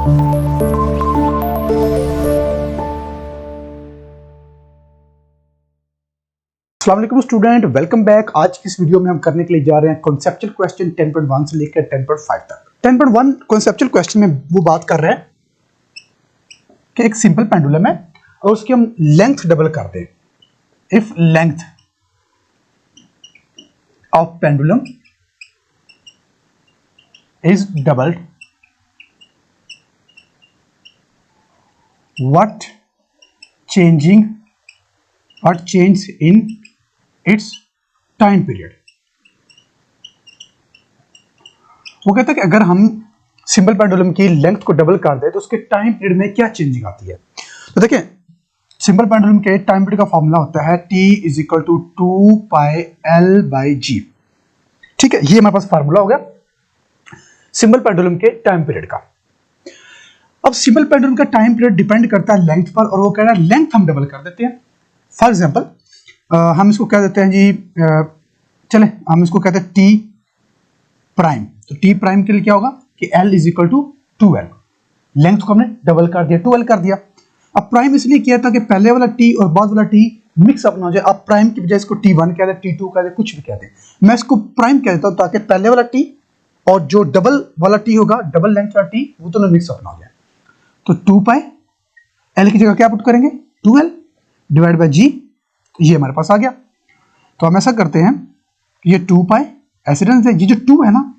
अस्सलाम वालेकुम student, welcome back. आज की इस वीडियो में हम करने के लिए जा रहे हैं कॉन्सेप्चुअल क्वेश्चन 10.1 से लेकर 10.5 तक। 10.1 कॉन्सेप्चुअल क्वेश्चन में वो बात कर रहे हैं कि एक सिंपल पेंडुलम है और उसकी हम लेंथ डबल कर दें। If length of pendulum is doubled, what change in its time period. वो कहता है कि अगर हम सिंपल पेंडुलम की लेंथ को डबल कर दे तो उसके टाइम पीरियड में क्या चेंजिंग आती है। तो देखिए, सिंपल पेंडुलम के टाइम पीरियड का फॉर्मूला होता है T = 2πL/g। ठीक है, ये हमारे पास फार्मूला हो गया सिंपल पेंडुलम के टाइम पीरियड का। अब सिंपल पेंडुलम का टाइम पीरियड डिपेंड करता है लेंथ पर, और वो कह रहा है लेंथ हम डबल कर देते हैं। फॉर एग्जांपल हम इसको कह देते हैं जी, चले हम इसको कहते हैं टी प्राइम। तो टी प्राइम के लिए क्या होगा कि L = 2L। लेंथ को हमने डबल कर दिया, 2L कर दिया। अब प्राइम इसलिए किया था कि पहले वाला टी और बाद वाला टी मिक्स अप ना हो जाए। अब प्राइम की बजाय इसको T1 कह दे, T2 कह दे, कुछ भी कह दे। मैं इसको प्राइम कह देता हूं ताकि पहले वाला टी और जो डबल वाला टी होगा, डबल लेंथ वाला टी, वो दोनों मिक्स अप ना हो जाए। तो 2πL की जगह क्या पुट करेंगे, 2L डिवाइड बाय g। ये हमारे पास आ गया। तो हम ऐसा करते हैं कि ये 2π ऐसे रहने दें, ये जो 2 है ना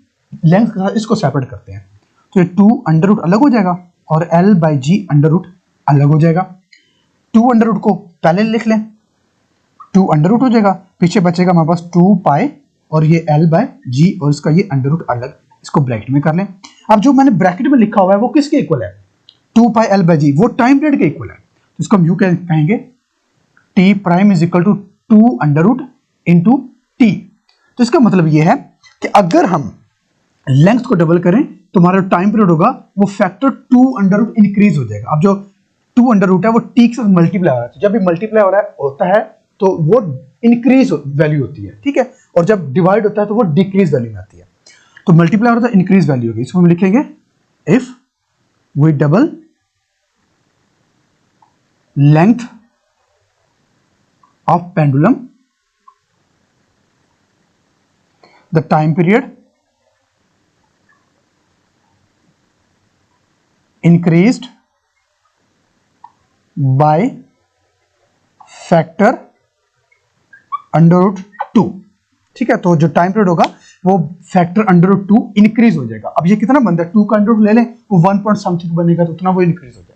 लेंथ का, इसको सेपरेट करते हैं। तो ये 2 अंडर रूट अलग हो जाएगा और L/g अंडर रूट अलग हो जाएगा। 2 अंडर रूट को पहले लिख लें, 2 अंडर रूट हो जाएगा, पीछे बचेगा हमारे पास 2π और ये L/g और इसका ये अंडर रूट अलग, इसको ब्रैकेट में कर लें। अब जो मैंने ब्रैकेट में लिखा हुआ है वो किसके इक्वल है, 2πL/g, वो टाइम पीरियड के इक्वल है। तो इसको हम यूं कहेंगे T prime = 2 under root into T। तो इसका मतलब ये है कि अगर हम लेंथ को डबल करें तो हमारा टाइम पीरियड होगा वो फैक्टर 2 अंडर रूट इंक्रीज हो जाएगा। अब जो 2 अंडर रूट है वो T के साथ मल्टीप्लाई हो रहा है, जब भी मल्टीप्लाई हो रहा है होता है तो वो इंक्रीज वैल्यू होती है, ठीक है, और जब डिवाइड होता है तो वो डिक्रीज वैल्यू में आती है। तो मल्टीप्लाई हो रहा है तो इंक्रीज वैल्यू होगी। इसको हम लिखेंगे if we double length of pendulum, the time period increased by factor under root 2। ठीक है, तो जो टाइम पीरियड होगा वो फैक्टर अंडर रूट 2 इंक्रीज हो जाएगा। अब ये कितना बनता है, 2 का अंडर रूट ले लें वो 1 पॉइंट समथिंग बनेगा, तो उतना वो इंक्रीज हो जाएगा।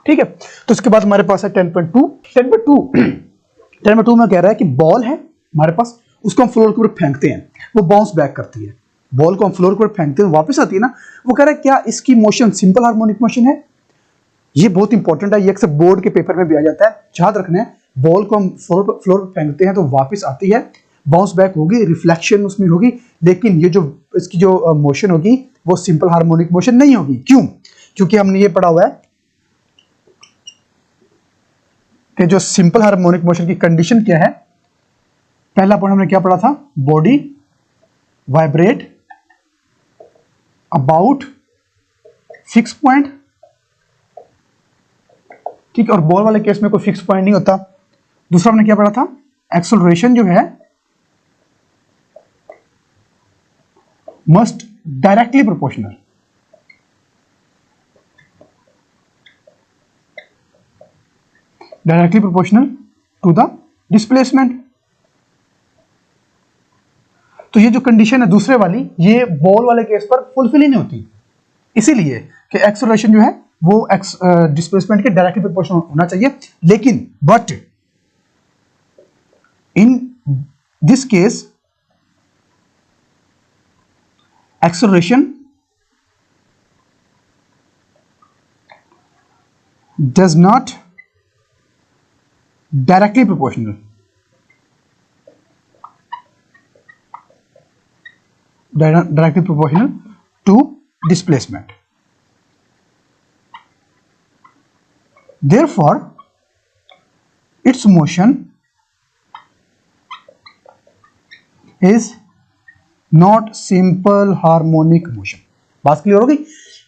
ठीक है, तो इसके बाद हमारे पास है 10.2 में कह रहा है कि बॉल है हमारे पास, उसको हम फ्लोर के ऊपर फेंकते हैं, वो बाउंस बैक करती है। बॉल को हम फ्लोर के ऊपर फेंकते हैं, वापस आती है ना। वो कह रहा है क्या इसकी मोशन सिंपल हार्मोनिक मोशन है। ये बहुत इंपॉर्टेंट है, ये अक्सर बोर्ड के पेपर में भी आ जाता है, याद रखना है। बॉल को हम फ्लोर पर फेंकते हैं तो वापस आती है, बाउंस बैक होगी, रिफ्लेक्शन उसमें होगी, लेकिन ये जो इसकी जो मोशन होगी वो सिंपल हार्मोनिक मोशन नहीं होगी। क्यों? क्योंकि हमने ये पढ़ा हुआ है कि जो सिंपल हार्मोनिक मोशन की कंडीशन क्या है। पहला पॉइंट हमने क्या पढ़ा था, body vibrate about fix point. ठीक है, और बॉल वाले केस में कोई फिक्स पॉइंट नहीं होता। दूसरा हमने क्या पढ़ा था, एक्सेलरेशन जो है must directly proportional, directly proportional to the displacement. तो ये जो कंडीशन है दूसरे वाली, ये बॉल वाले केस पर फुलफिल ही नहीं होती, इसीलिए कि एक्सेलरेशन जो है वो डिस्प्लेसमेंट के डायरेक्टली प्रोपोर्शनल होना चाहिए। लेकिन but in this case acceleration does not directly proportional to displacement. Therefore its motion is not simple harmonic motion। बात क्लियर हो गई।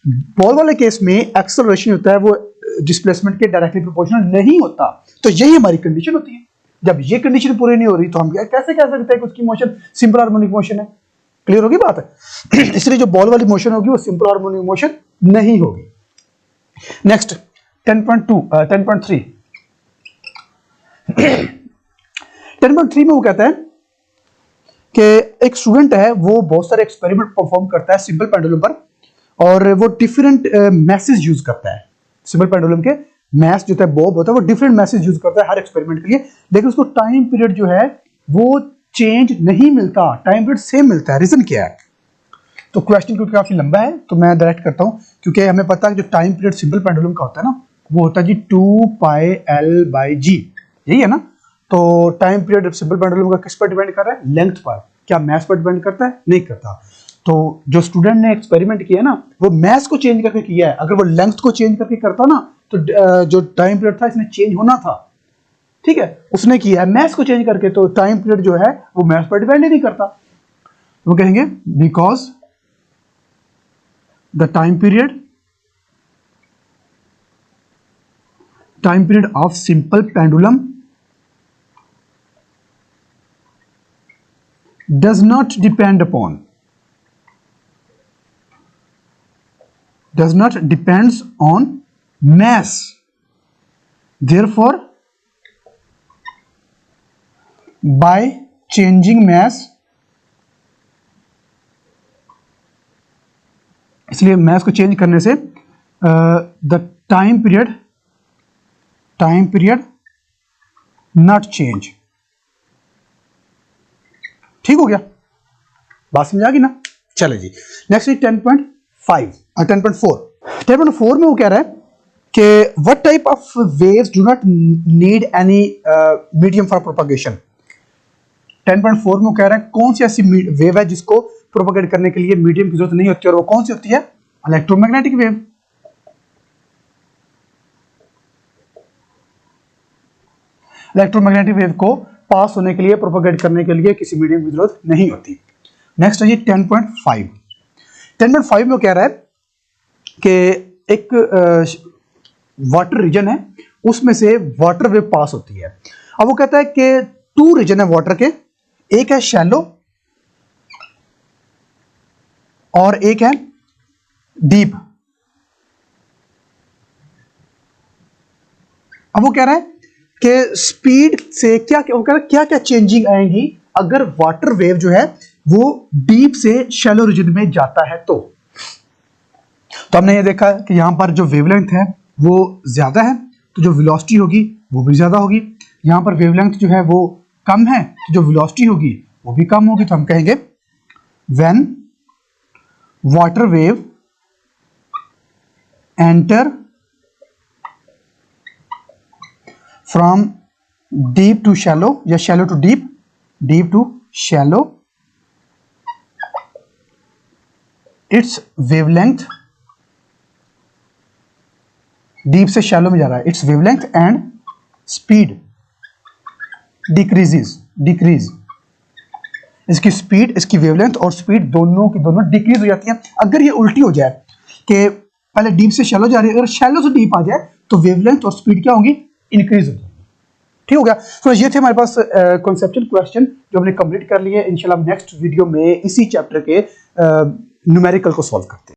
बॉल वाले केस में एक्सेलरेशन होता है वो डिस्प्लेसमेंट के डायरेक्टली प्रोपोर्शनल नहीं होता। तो यही हमारी कंडीशन होती है। जब ये कंडीशन पूरी नहीं हो रही तो हम कैसे कह सकते हैं कि उसकी मोशन सिंपल हार्मोनिक मोशन है। क्लियर होगी बात है। इसलिए जो बॉल वाली मोशन होगी वो सिंपल हार्मोनिक मोशन नहीं होगी। नेक्स्ट 10.3 10.3 में वो कहता है कि एक स्टूडेंट है वो बहुत सारे एक्सपेरिमेंट परफॉर्म करता है सिंपल पेंडुलम पर और वो डिफरेंट मैसेज यूज करता है। सिंपल पेंडुलम के मैस जो है बॉब होता है वो डिफरेंट मैसेज यूज करता है हर एक्सपेरिमेंट के लिए, लेकिन उसको टाइम पीरियड जो है वो चेंज नहीं मिलता, टाइम पीरियड सेम मिलता है। रीजन क्या है? तो क्वेश्चन क्योंकि काफी लंबा है तो मैं डायरेक्ट करता हूं, क्योंकि हमें पता है कि जो टाइम पीरियड सिंपल पेंडुलम का होता है ना वो होता है जी 2πL/g, यही है ना। तो टाइम पीरियड सिंपल पेंडुलम का किस पर डिपेंड कर रहा है? लेंथ पर। क्या मैथ पर डिपेंड करता है? नहीं करता। तो जो स्टूडेंट ने एक्सपेरिमेंट किया ना वो मैथ को चेंज करके किया है। अगर वो लेंथ को चेंज करके करता ना तो जो टाइम पीरियड था इसमें चेंज होना था। ठीक है, उसने किया है मैथ को चेंज करके, तो टाइम पीरियड जो है वो मैथ पर डिपेंड ही नहीं करता। वो कहेंगे because the time period of simple pendulum does not depends on mass, therefore by changing mass, इसलिए mass को चेंज करने से the time period not change। ठीक हो गया, बात समझ आ गई ना। चले जी नेक्स्ट 10.4 में वो कह रहा है कि what type of waves do not need any medium for propagation. 10.4 में वो कह रहा है कौन सी ऐसी वेव है जिसको प्रोपगेट करने के लिए मीडियम की जरूरत नहीं होती, और वो कौन सी होती है? Electromagnetic wave. इलेक्ट्रोमैग्नेटिक वेव को पास होने के लिए, प्रोपगेट करने के लिए किसी मीडियम की जरूरत नहीं होती। नेक्स्ट है जी 10.5 में कह रहा है कि एक वाटर रीजन है उसमें से वाटर वेव पास होती है। अब वो कहता है कि 2 रीजन है वाटर के, एक है शैलो और एक है डीप। अब वो कह रहा है कि स्पीड से क्या क्या चेंजिंग आएंगी अगर वाटर वेव जो है वो डीप से शैलो रीजन में जाता है। तो हमने ये देखा कि यहां पर जो वेवलेंथ है वो ज्यादा है तो जो वेलोसिटी होगी वो भी ज्यादा होगी। यहां पर वेवलेंथ जो है वो कम है तो जो वेलोसिटी होगी वो भी कम होगी। तो हम कहेंगे when water wave enter from deep to shallow या shallow to deep, deep to shallow, its wavelength, deep से shallow में जा रहा है, its wavelength and speed decrease। इसकी स्पीड, इसकी वेवलेंथ और स्पीड दोनों की दोनों डिक्रीज हो जाती है। अगर ये उल्टी हो जाए कि पहले डीप से शैलो जा रही है, अगर शैलो से डीप आ जाए तो वेवलेंथ और स्पीड क्या होगी? इंक्रीज हो जाएगी। ठीक हो गया। तो ये थे हमारे पास कॉन्सेप्चुअल क्वेश्चन जो हमने कंप्लीट कर लिए। इंशाल्लाह नेक्स्ट वीडियो में इसी चैप्टर के न्यूमेरिकल को सॉल्व करते हैं।